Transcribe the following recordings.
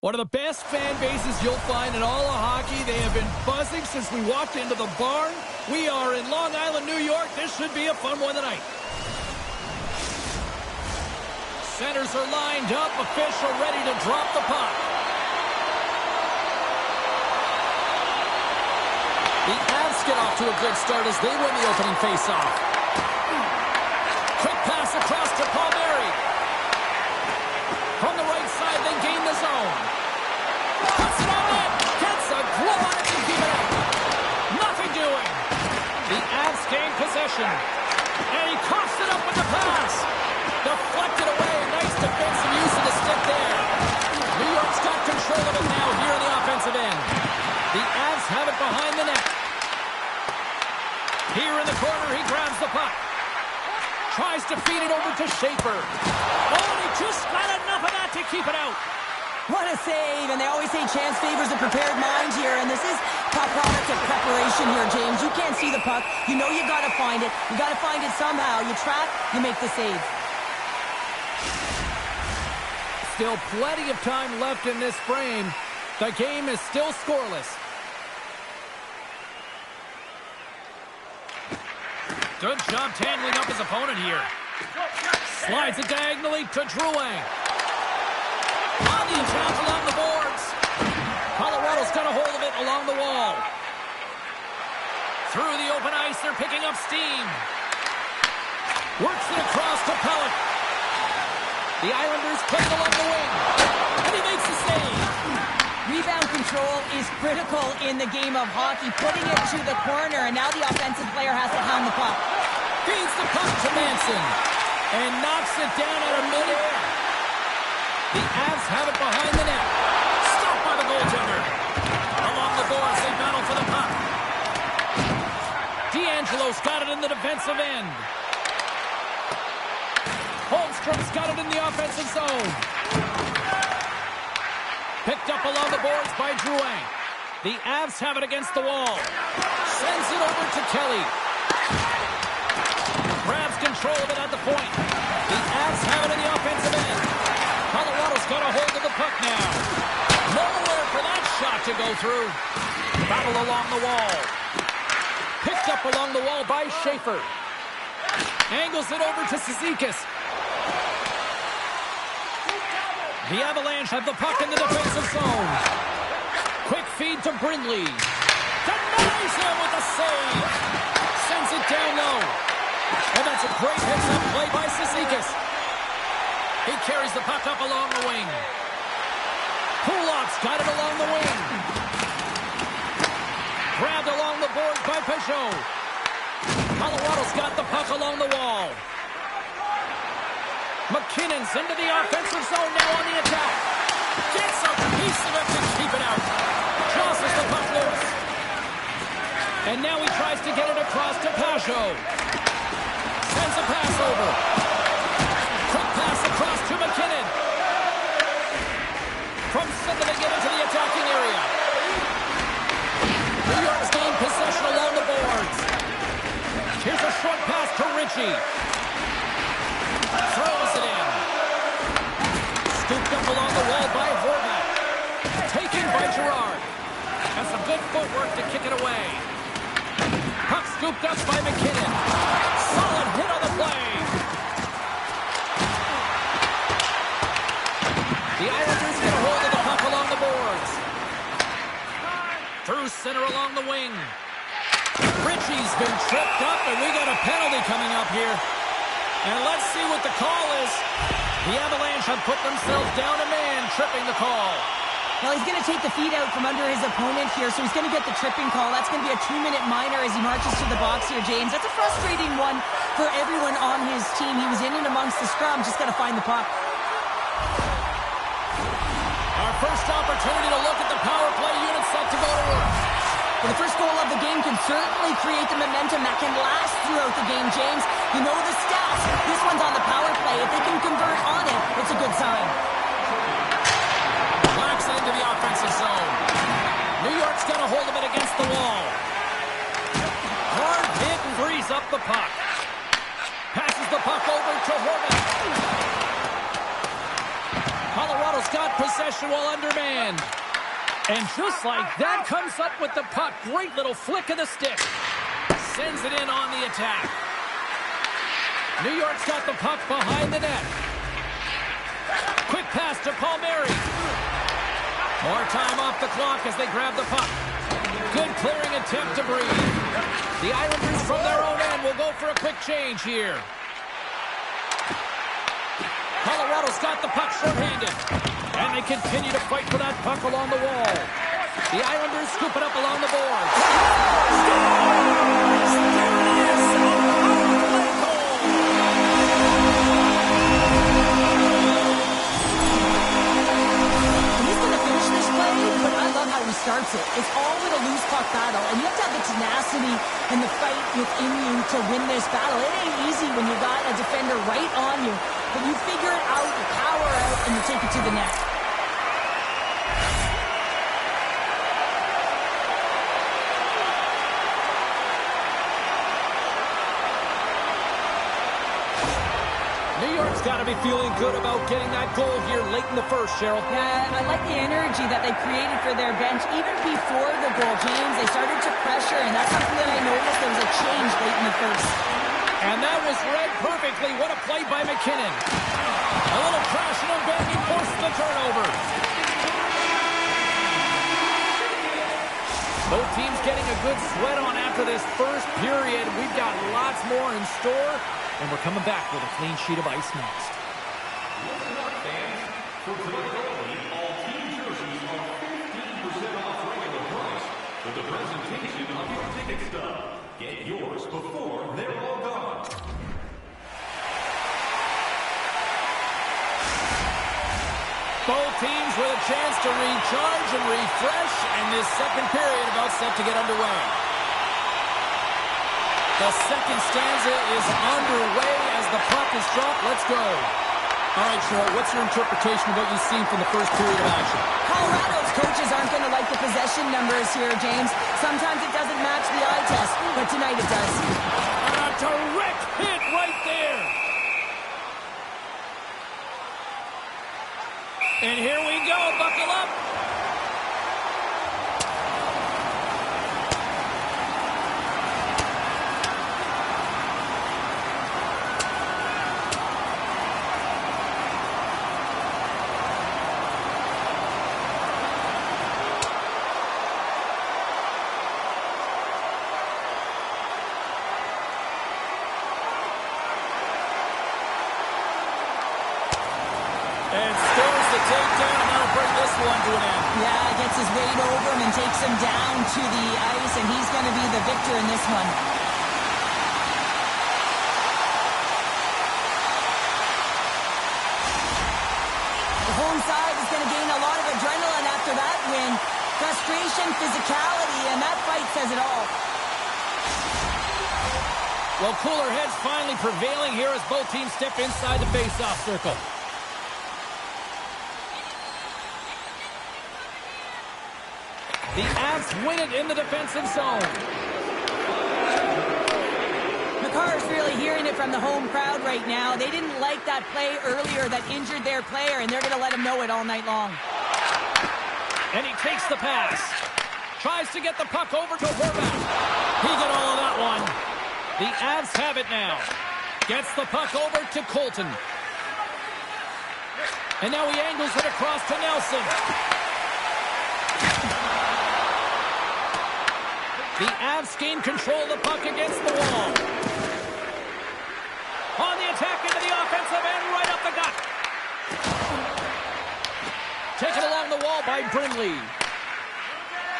One of the best fan bases you'll find in all of hockey. They have been buzzing since we walked into the barn. We are in Long Island, New York. This should be a fun one tonight. Centers are lined up. Official ready to drop the puck. The Avs get off to a good start as they win the opening faceoff. Quick pass across to Palmieri. From the right side, they gain the zone. Puts it on in. Gets a glove on it to keep it out. Nothing doing. The Avs gain possession. And he coughs it up with the pass. Deflected away. Nice defensive use of the stick there. New York's got control of it now here on the offensive end. The Avs have it behind the net. Here in the corner, he grabs the puck. Tries to feed it over to Schaefer. Oh, and he just got enough of that to keep it out. What a save, and they always say chance favors a prepared mind here, and this is a product of preparation here, James. You can't see the puck. You know you got to find it. You got to find it somehow. You track, you make the save. Still plenty of time left in this frame. The game is still scoreless. Good job tangling up his opponent here. Slides it diagonally to Drouin. On the attack along the boards. Colorado's got a hold of it along the wall. Through the open ice, they're picking up steam. Works it across to Pellick. The Islanders play it along the wing. And he makes the save. Rebound control is critical in the game of hockey. Putting it to the corner, and now the offensive player has to hound the puck. Feeds the puck to Manson. And knocks it down out of midair. The Avs have it behind the net. Stopped by the goaltender. Along the boards, they battle for the puck. D'Angelo's got it in the defensive end. Holmstrom's got it in the offensive zone. Picked up along the boards by Drouin. The Avs have it against the wall. Sends it over to Kelly. Grabs control of it at the point. The Avs have it in the offensive end. Colorado's got a hold of the puck now. Nowhere for that shot to go through. Battle along the wall. Picked up along the wall by Schaefer. Angles it over to Cizikas. The Avalanche have the puck in the defensive zone. Quick feed to Brindley. Denies him with a save. Sends it down low. And that's a great hits-up play by Cizikas. He carries the puck up along the wing. Kulak's got it along the wing. Grabbed along the board by Peugeot. Colorado's got the puck along the wall. McKinnon's into the offensive zone now on the attack. Gets a piece of it to keep it out. Jostles the puck loose. And now he tries to get it across to Peugeot. Sends a pass over. Quick pass across to McKinnon. From center they get into the attacking area. New York's gained possession along the boards. Here's a short pass to Ritchie. Throws it in. Scooped up along the wall by Horvat. Taken by Girard. And some good footwork to kick it away. Puck scooped up by McKinnon. Solid hit on the play. The Islanders get a hold of the puck along the boards. Through center along the wing. Ritchie's been tripped up, and we got a penalty coming up here. And let's see what the call is. The Avalanche have put themselves down a man, tripping the call. Well, he's going to take the feet out from under his opponent here, so he's going to get the tripping call. That's going to be a 2-minute minor as he marches to the box here, James. That's a frustrating one for everyone on his team. He was in and amongst the scrum, just got to find the puck. Our first opportunity to look at the power play unit set to go to work. Well, the first goal of the game can certainly create the momentum that can last throughout the game, James. You know the stats. This one's on the power play. If they can convert on it, it's a good sign. Blacks into the offensive zone. New York's got a hold of it against the wall. Hard hit and frees up the puck. Passes the puck over to Horvat. got possession while undermanned. And just like that, comes up with the puck. Great little flick of the stick. Sends it in on the attack. New York's got the puck behind the net. Quick pass to Palmieri. More time off the clock as they grab the puck. Good clearing attempt to breathe. The Islanders from their own end will go for a quick change here. Colorado's got the puck short-handed. And they continue to fight for that puck along the wall. The Islanders scoop it up along the boards. He's going to finish this play, but I love how he starts it. It's all with a loose puck battle, and you have to have the tenacity and the fight within you to win this battle. It ain't easy when you got a defender right on you, but you figure it out, you power out, and you take it to the net. New York's got to be feeling good about getting that goal here late in the first, Cheryl. Yeah, I like the energy that they created for their bench. Even before the goal, James, they started to pressure, and that's something that I noticed. There was a change late in the first. And that was read perfectly. What a play by McKinnon. A little crashing and banging forced the turnover. Both teams getting a good sweat on after this first period. We've got lots more in store. And we're coming back with a clean sheet of ice next. For today only, all team jerseys are 15% off regular price with the presentation of your ticket stub. Get yours before they're all gone. Both teams with a chance to recharge and refresh, and this second period about set to get underway. The second stanza is underway as the puck is dropped. Let's go. All right, Cheryl, what's your interpretation of what you've seen from the first period of action? Colorado's coaches aren't going to like the possession numbers here, James. Sometimes it doesn't match the eye test, but tonight it does. A direct hit right there. And here we go. Buckle up. And scores the takedown, and that'll bring this one to an end. Yeah, gets his weight over him and takes him down to the ice, and he's going to be the victor in this one. The home side is going to gain a lot of adrenaline after that win. Frustration, physicality, and that fight says it all. Well, cooler heads finally prevailing here as both teams step inside the face-off circle. The Avs win it in the defensive zone. McCarr's really hearing it from the home crowd right now. They didn't like that play earlier that injured their player, and they're going to let him know it all night long. And he takes the pass. Tries to get the puck over to Horvath. He got all of that one. The Avs have it now. Gets the puck over to Colton. And now he angles it across to Nelson. The Avs gain control of the puck against the wall. On the attack into the offensive end, right up the gut. Taken along the wall by Brindley.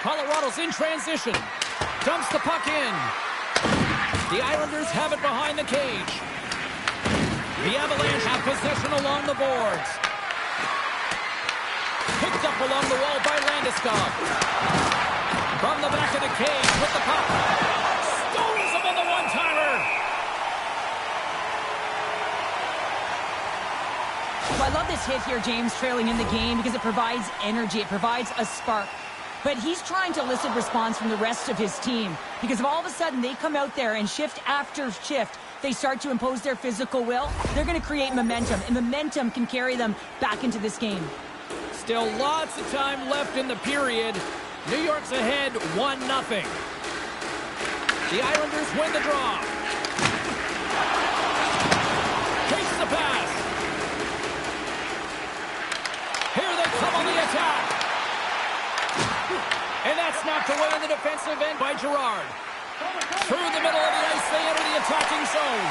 Colorado's in transition. Dumps the puck in. The Islanders have it behind the cage. The Avalanche have possession along the boards. Picked up along the wall by Landeskog. From the back of the cage with the puck. Stones him on the one-timer. Well, I love this hit here, James, trailing in the game because it provides energy. It provides a spark. But he's trying to elicit response from the rest of his team because if all of a sudden they come out there and shift after shift, they start to impose their physical will, they're going to create momentum, and momentum can carry them back into this game. Still lots of time left in the period. New York's ahead 1-0. The Islanders win the draw. Takes the pass. Here they come on the attack. And that's knocked away in the defensive end by Girard. Through the middle of the ice, they enter the attacking zone.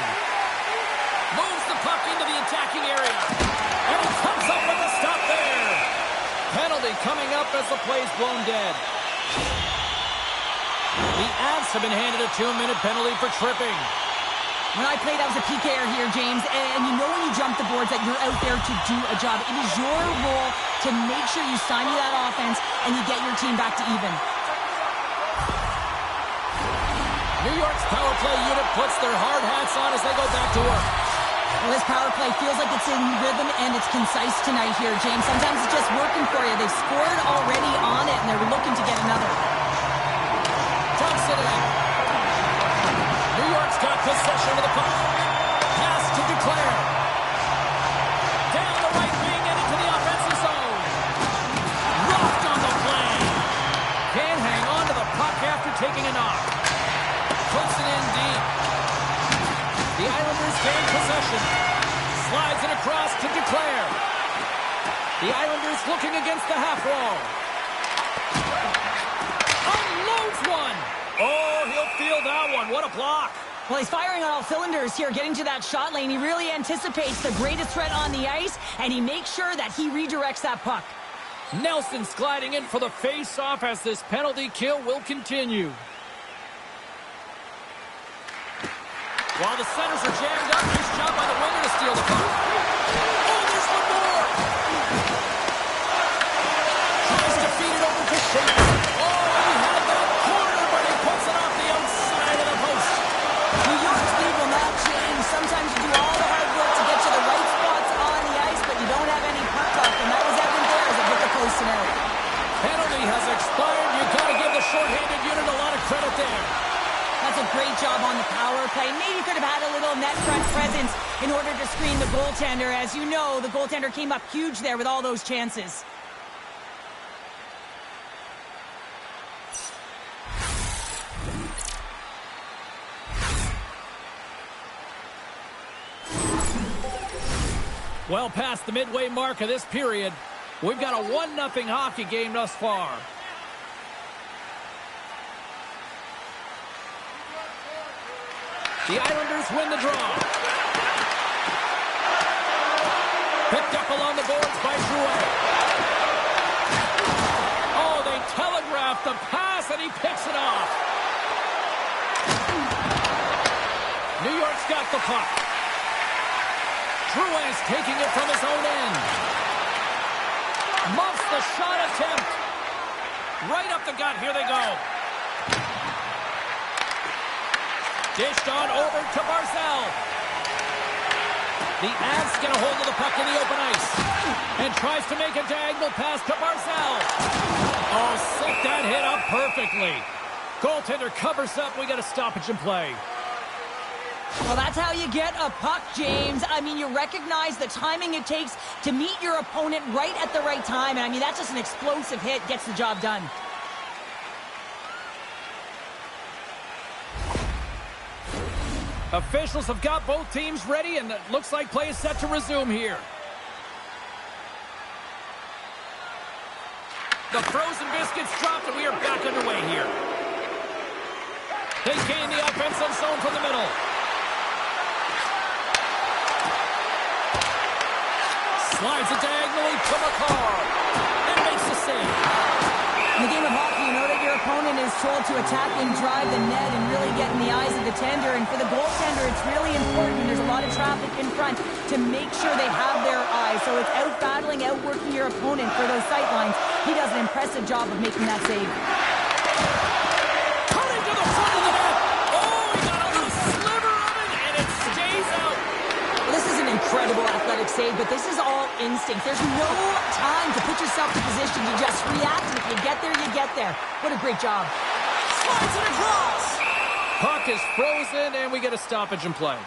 Moves the puck into the attacking area. And he comes up with a stop there. Penalty coming up as the play's blown dead. The Avs have been handed a 2-minute penalty for tripping. When I played, I was a PKer here, James, and you know when you jump the boards that you're out there to do a job. It is your role to make sure you stymie that offense and you get your team back to even. New York's power play unit puts their hard hats on as they go back to work. Well, this power play feels like it's in rhythm and it's concise tonight here, James. Sometimes it's just working for you. They've scored already on it, and they're looking to get another. Dumps it in. New York's got possession of the puck. Pass to Duclair. Down the right wing and into the offensive zone. Rocked on the play. Can't hang on to the puck after taking a knock. Puts it in deep. The Islanders gain possession. Slides it across to Duclair. The Islanders looking against the half wall. Unloads one. Oh, he'll feel that one. What a block. Well, he's firing on all cylinders here, getting to that shot lane. He really anticipates the greatest threat on the ice, and he makes sure that he redirects that puck. Nelson's gliding in for the face-off as this penalty kill will continue. While the centers are jammed up, nice job by the winger to steal the puck. Oh, there's one more! Tries to feed it over to Schaefer. Oh, he had that corner, but he puts it off the outside of the post. New York's lead will not change. Sometimes you do all the hard work to get to the right spots on the ice, but you don't have any puck luck, and that was evident there as it hit the post tonight. Penalty has expired. You've got to give the shorthanded unit a lot of credit there. That's a great job on the power play. Maybe could have had a little net front presence in order to screen the goaltender. As you know, the goaltender came up huge there with all those chances. Well past the midway mark of this period, we've got a 1-0 hockey game thus far. The Islanders win the draw. Picked up along the boards by Drouet. Oh, they telegraphed the pass, and he picks it off. New York's got the puck. Drouet's taking it from his own end. Muffs the shot attempt. Right up the gut. Here they go. Dished on over to Barzal. The Avs get a hold of the puck in the open ice. And tries to make a diagonal pass to Barzal. Oh, set that hit up perfectly. Goaltender covers up. We got a stoppage in play. Well, that's how you get a puck, James. I mean, you recognize the timing it takes to meet your opponent right at the right time. And I mean, that's just an explosive hit. Gets the job done. Officials have got both teams ready, and it looks like play is set to resume here. The frozen biscuits dropped, and we are back underway here. They gain the offensive zone from the middle. Slides it diagonally to McCarr. And makes the save. In the game of hockey, you know that your opponent is told to attack and drive the net and really get in the eyes of the tender. And for the goaltender, it's really important. There's a lot of traffic in front to make sure they have their eyes. So it's out-battling, outworking your opponent for those sight lines. He does an impressive job of making that save. Cutting to the front of the net. Oh, he got a little sliver of it, and it stays out. This is an incredible athletic save, but this is all instinct. There's no time to put yourself in position to just react, and if you get there, you get there. What a great job. Slides it across. Puck is frozen, and we get a stoppage in play.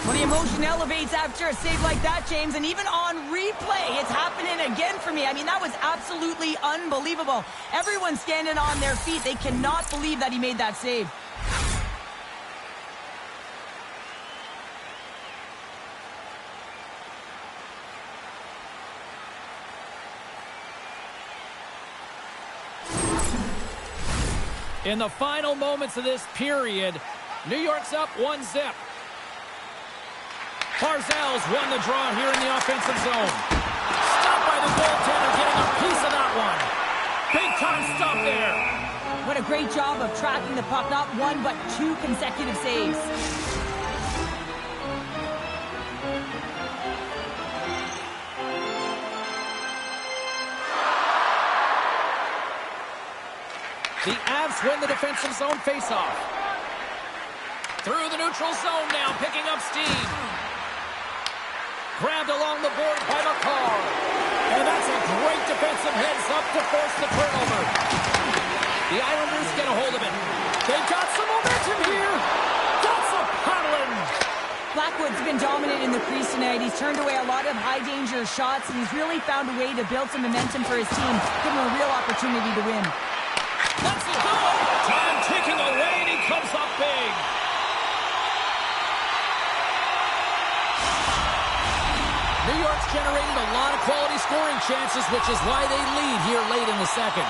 Well, the emotion elevates after a save like that, James, and even on replay, it's happening again for me. I mean, that was absolutely unbelievable. Everyone's standing on their feet. They cannot believe that he made that save. In the final moments of this period, New York's up 1-0. Barzal's won the draw here in the offensive zone. Stopped by the goaltender, getting a piece of that one. Big time stop there. What a great job of tracking the puck. Not one, but two consecutive saves. The Avs win the defensive zone faceoff. Through the neutral zone now, picking up steam. Grabbed along the board by McCarr. And that's a great defensive heads-up to force the turnover. The Islanders get a hold of it. They've got some momentum here. That's a paddling. Blackwood's been dominant in the crease tonight. He's turned away a lot of high-danger shots, and he's really found a way to build some momentum for his team, give him a real opportunity to win. Let's go! Time ticking away, and he comes up big. New York's generated a lot of quality scoring chances, which is why they lead here late in the second.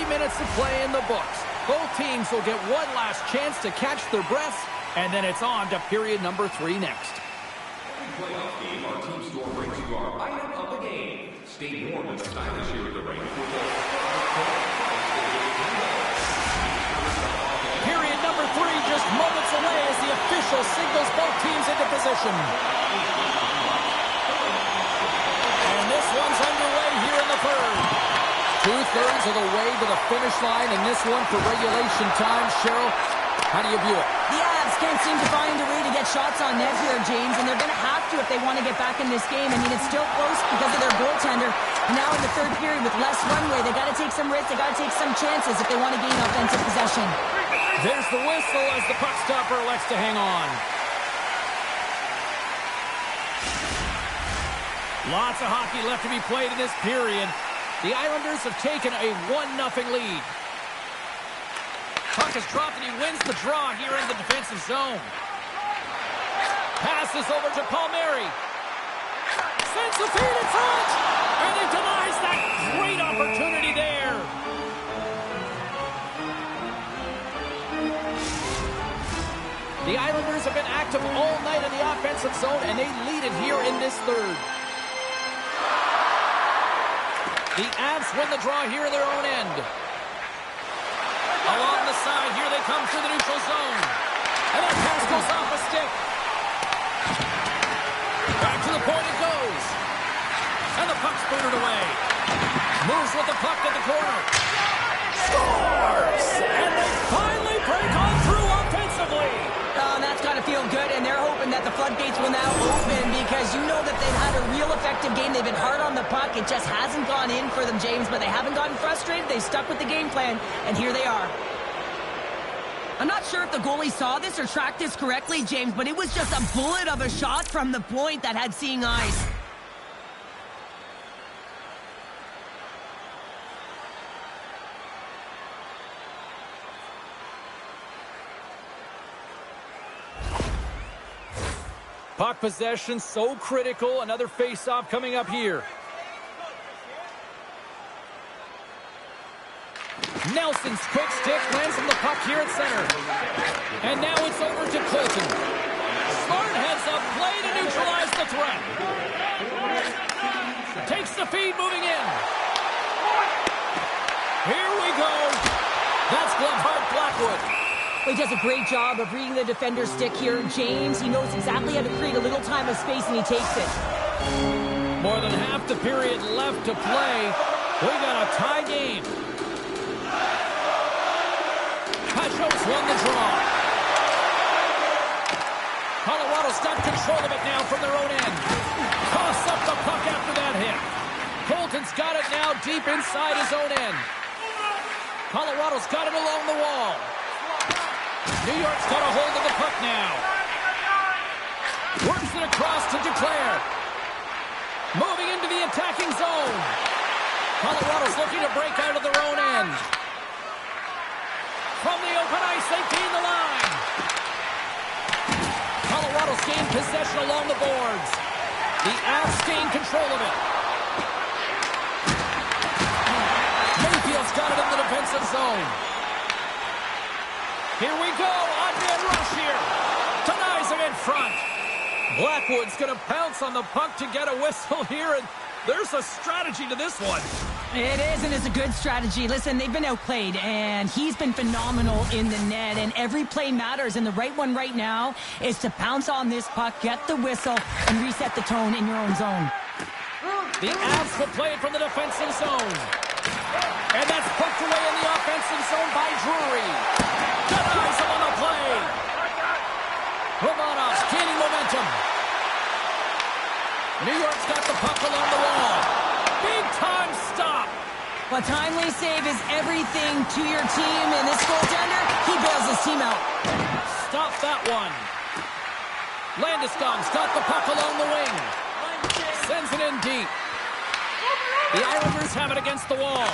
Minutes to play in the books. Both teams will get one last chance to catch their breaths, and then it's on to period number 3 next. Playoff game, our team store brings you our item of the game. Stay warm and stylish here at the rink. Period number 3 just moments away as the official signals both teams into position. And this one's underway here in the third. 2/3 of the way to the finish line in this one for regulation time. Cheryl, how do you view it? The Avs can't seem to find a way to get shots on net here, James, and they're going to have to if they want to get back in this game. I mean, it's still close because of their goaltender. And now in the third period with less runway, they got to take some risks, they got to take some chances if they want to gain offensive possession. There's the whistle as the puck stopper elects to hang on. Lots of hockey left to be played in this period. The Islanders have taken a 1-0 lead. Puck is dropped and he wins the draw here in the defensive zone. Passes over to Palmieri. Sends the feed in front. And he denies that great opportunity there. The Islanders have been active all night in the offensive zone, and they lead it here in this third. The Avs win the draw here in their own end. Along the side, here they come through the neutral zone. And that pass goes off a stick. Back to the point it goes. And the puck's booted away. Moves with the puck to the corner. Scores! And they finally break on through offensively. Oh, that's got to feel good, and they're hoping that the floodgates will now open because you know that they've had a real effective game. They've been hard on the puck. It just hasn't gone in for them, James, but they haven't gotten frustrated. They stuck with the game plan, and here they are. I'm not sure if the goalie saw this or tracked this correctly, James, but it was just a bullet of a shot from the point that had seeing eyes. Puck possession so critical. Another face-off coming up here. Nelson's quick stick lands on the puck here at center. And now it's over to Colton. Smart heads up play to neutralize the threat. Takes the feed moving in. Here we go. That's glove-hard Blackwood. He does a great job of reading the defender's stick here. James, he knows exactly how to create a little time of space, and he takes it. More than half the period left to play. We got a tie game. Pacho's won the draw. Colorado's got control of it now from their own end. Toss up the puck after that hit. Colorado's got it now deep inside his own end. Colorado's got it along the wall. New York's got a hold of the puck now. Works it across to Duclair. Moving into the attacking zone. Colorado's looking to break out of their own end. From the open ice, they gain the line. Colorado's gained possession along the boards. The Avs gain control of it. Mayfield's got it in the defensive zone. Here we go. On-man rush here. Denies him in front. Blackwood's going to pounce on the puck to get a whistle here, and there's a strategy to this one. It is, and it's a good strategy. Listen, they've been outplayed, and he's been phenomenal in the net, and every play matters, and the right one right now is to pounce on this puck, get the whistle, and reset the tone in your own zone. The Avs will play it from the defensive zone. And that's poked away in the offensive zone by Drury. Denies him on the play. Romanov's gaining momentum. New York's got the puck along the wall. Big time stop. A timely save is everything to your team, and this goaltender, he bails his team out. Stop that one. Landeskog's got the puck along the wing. Sends it in deep. The Islanders have it against the wall.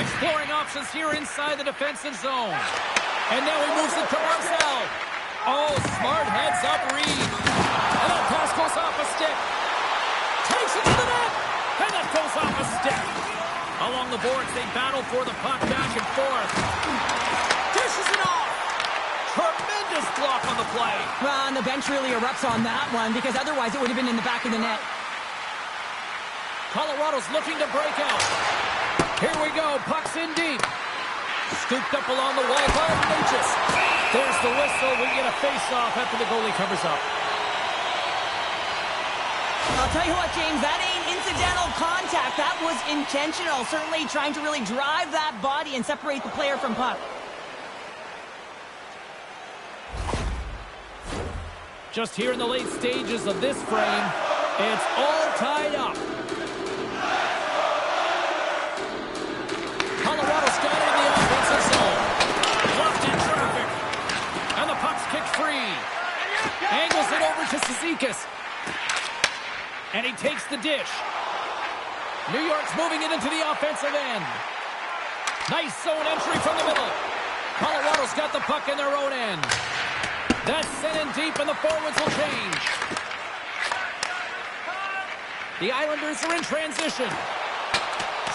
Exploring options here inside the defensive zone. And now he moves it to Barzal. Oh, smart heads-up read. And that pass goes off a stick. Takes it to the net. And that goes off a stick. Along the boards, they battle for the puck back and forth. Dishes it off. Tremendous block on the play. Well, and the bench really erupts on that one, because otherwise it would have been in the back of the net. Colorado's looking to break out. Here we go. Puck's in deep. Scooped up along the wall by Natchez. There's the whistle. We get a face-off after the goalie covers up. I'll tell you what, James, that ain't incidental contact. That was intentional. Certainly trying to really drive that body and separate the player from puck. Just here in the late stages of this frame, it's all tied up. Colorado's got it in the offensive zone. Blocked in traffic. And the puck's kicked free. Angles it over to Cizikas. And he takes the dish. New York's moving it into the offensive end. Nice zone entry from the middle. Colorado's got the puck in their own end. That's sent in deep, and the forwards will change. The Islanders are in transition.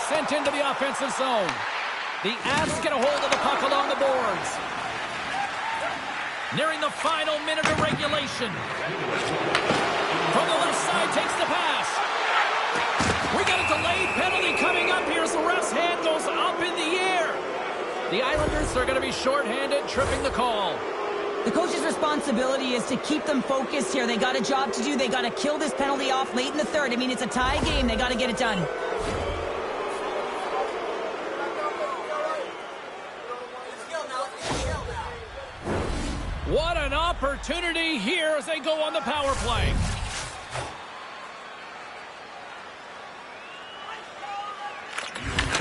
Sent into the offensive zone. The Avs get a hold of the puck along the boards. Nearing the final minute of regulation. From the left side, takes the pass. We got a delayed penalty coming up here as the ref's hand goes up in the air. The Islanders are going to be shorthanded, tripping the call. The coach's responsibility is to keep them focused here. They got a job to do. They got to kill this penalty off late in the third. I mean, it's a tie game. They got to get it done. What an opportunity here as they go on the power play.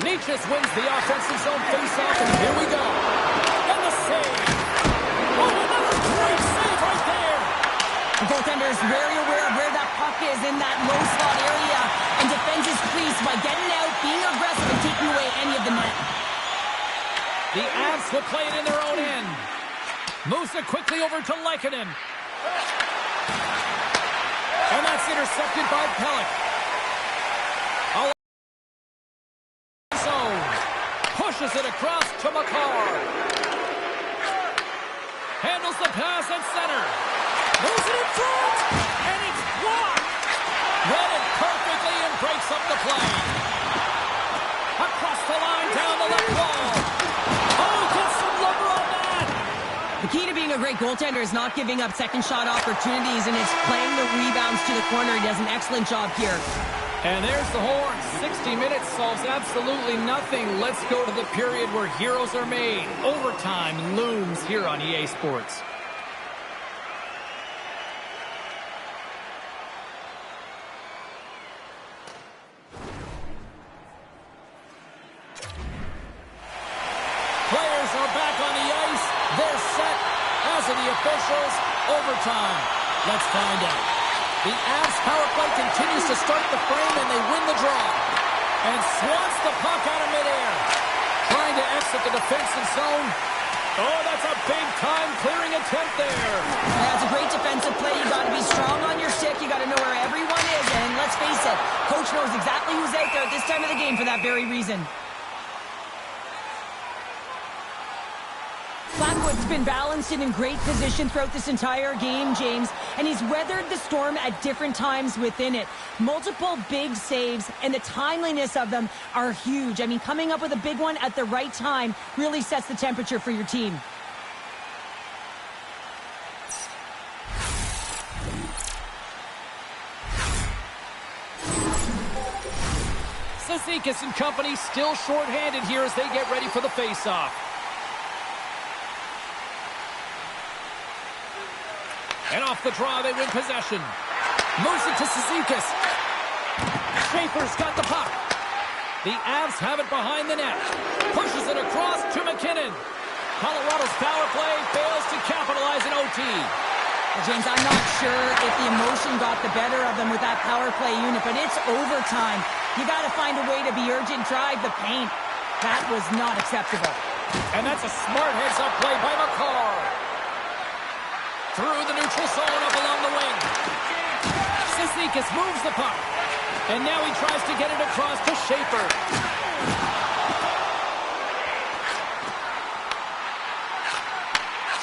Natchez wins the offensive zone faceoff, and here we go. And the save. Oh, another great save right there. The goaltender is very aware of where that puck is in that low slot area and defends his crease by getting out, being aggressive, and taking away any of the net. The Avs will play it in their own end. Moves it quickly over to Lehkonen. And that's intercepted by Pelech. Zone. Pushes it across to Makar. Handles the pass at center. Moves it in front. And it's blocked. Read it perfectly and breaks up the play. Across the line, down the left wall. Oh, gets some lumber on that. The key to being a great goaltender is not giving up second shot opportunities, and it's playing the rebounds to the corner. He does an excellent job here. And there's the horn. 60 minutes solves absolutely nothing. Let's go to the period where heroes are made. Overtime looms here on EA Sports. to the officials. Overtime. Let's find out. The Avs power play continues to start the frame, and they win the draw. And swats the puck out of midair. Trying to exit the defensive zone. Oh, that's a big-time clearing attempt there. That's a great defensive play. You got to be strong on your stick. You got to know where everyone is. And let's face it, coach knows exactly who's out there at this time of the game for that very reason. Blackwood's been balanced and in great position throughout this entire game, James, and he's weathered the storm at different times within it. Multiple big saves, and the timeliness of them are huge. I mean, coming up with a big one at the right time really sets the temperature for your team. Cizikas and company still shorthanded here as they get ready for the face-off. And off the draw, they win possession. Moves it to Cizikas. Schaefer's got the puck. The Avs have it behind the net. Pushes it across to McKinnon. Colorado's power play fails to capitalize in OT. Well, James, I'm not sure if the emotion got the better of them with that power play unit, but it's overtime. You got to find a way to be urgent, drive the paint. That was not acceptable. And that's a smart heads-up play by McCarr. Through the neutral zone up along the wing. Cizikas moves the puck. And now he tries to get it across to Schaefer.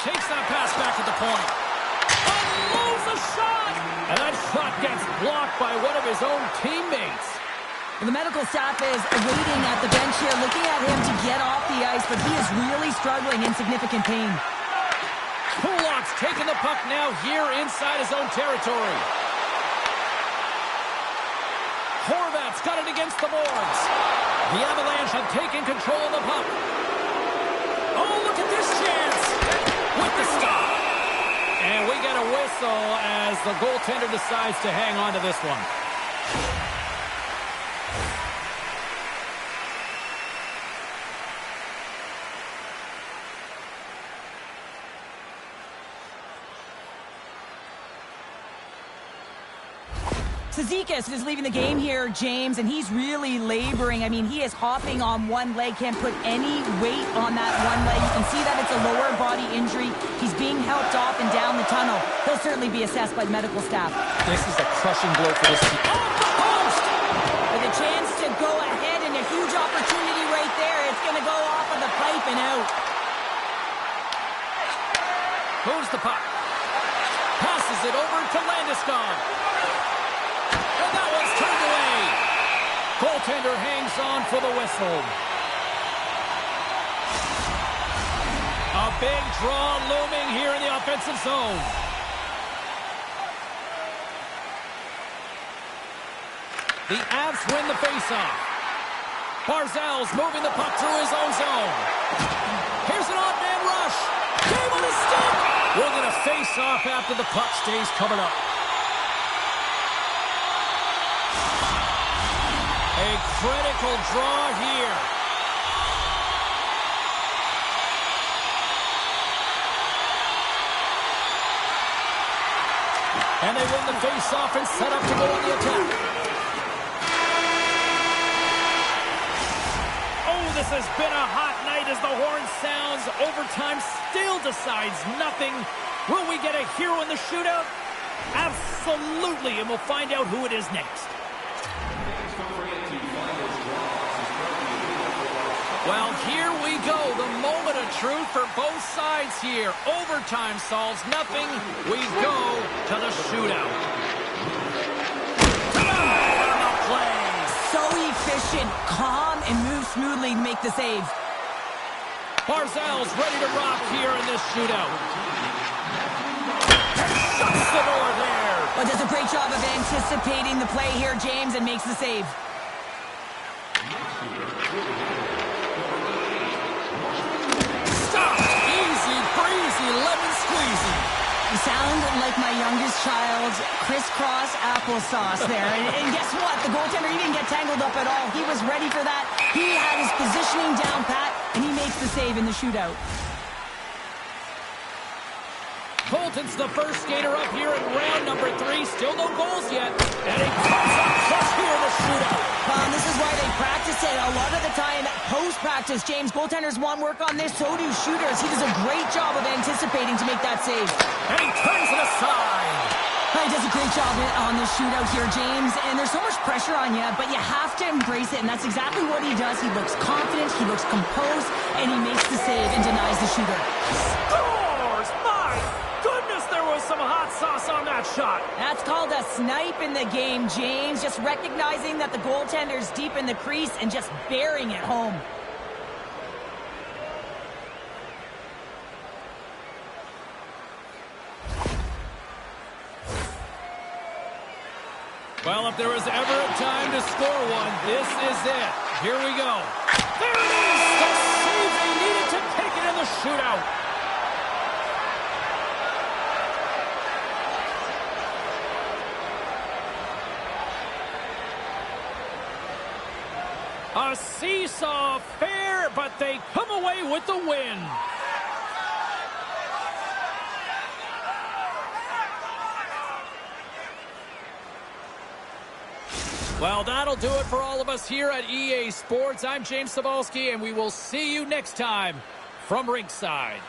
Takes that pass back at the point. Unloads a shot! And that shot gets blocked by one of his own teammates. The medical staff is waiting at the bench here, looking at him to get off the ice, but he is really struggling in significant pain. Kulak's taking the puck now here inside his own territory. Horvat's got it against the boards. The Avalanche have taken control of the puck. Oh, look at this chance. With the stop. And we get a whistle as the goaltender decides to hang on to this one. Cizikas is leaving the game here, James, and he's really laboring. I mean, he is hopping on one leg, can't put any weight on that one leg. You can see that it's a lower body injury. He's being helped off and down the tunnel. He'll certainly be assessed by the medical staff. This is a crushing blow for this team. Off the post! With a chance to go ahead and a huge opportunity right there. It's going to go off of the pipe and out. Moves the puck. Passes it over to Landeskog. And that one's turned away. Goaltender hangs on for the whistle. A big draw looming here in the offensive zone. The Avs win the faceoff. Barzal's moving the puck through his own zone. Here's an odd man rush. Game on his stick. We're going to face off after the puck stays covered up. A critical draw here. And they win the face-off and set up to go on the attack. Oh, this has been a hot night as the horn sounds. Overtime still decides nothing. Will we get a hero in the shootout? Absolutely, and we'll find out who it is next. Well, here we go. The moment of truth for both sides here. Overtime solves nothing. We go to the shootout. Tonight on the play. So efficient, calm, and moves smoothly to make the save. Barzal's ready to rock here in this shootout. Shuts the door there. Well, does a great job of anticipating the play here, James, and makes the save. You sound like my youngest child's crisscross applesauce there. And guess what? The goaltender, he didn't get tangled up at all. He was ready for that. He had his positioning down pat, and he makes the save in the shootout. Colton's the first skater up here in round number 3. Still no goals yet. And he comes up clutch here in the shootout. This is why they practice it. A lot of the time, post-practice, James, goaltenders want work on this. So do shooters. He does a great job of anticipating to make that save. And he turns it aside. He does a great job on this shootout here, James. And there's so much pressure on you, but you have to embrace it. And that's exactly what he does. He looks confident, he looks composed, and he makes the save and denies the shooter. Scores! My goodness, there was some hot sauce on that shot. That's called a snipe in the game, James. Just recognizing that the goaltender's deep in the crease and just burying it home. Well, if there was ever a time to score one, this is it. Here we go. There it is! The save they needed to take it in the shootout. A seesaw affair, but they come away with the win. Well, that'll do it for all of us here at EA Sports. I'm James Cebulski, and we will see you next time from ringside.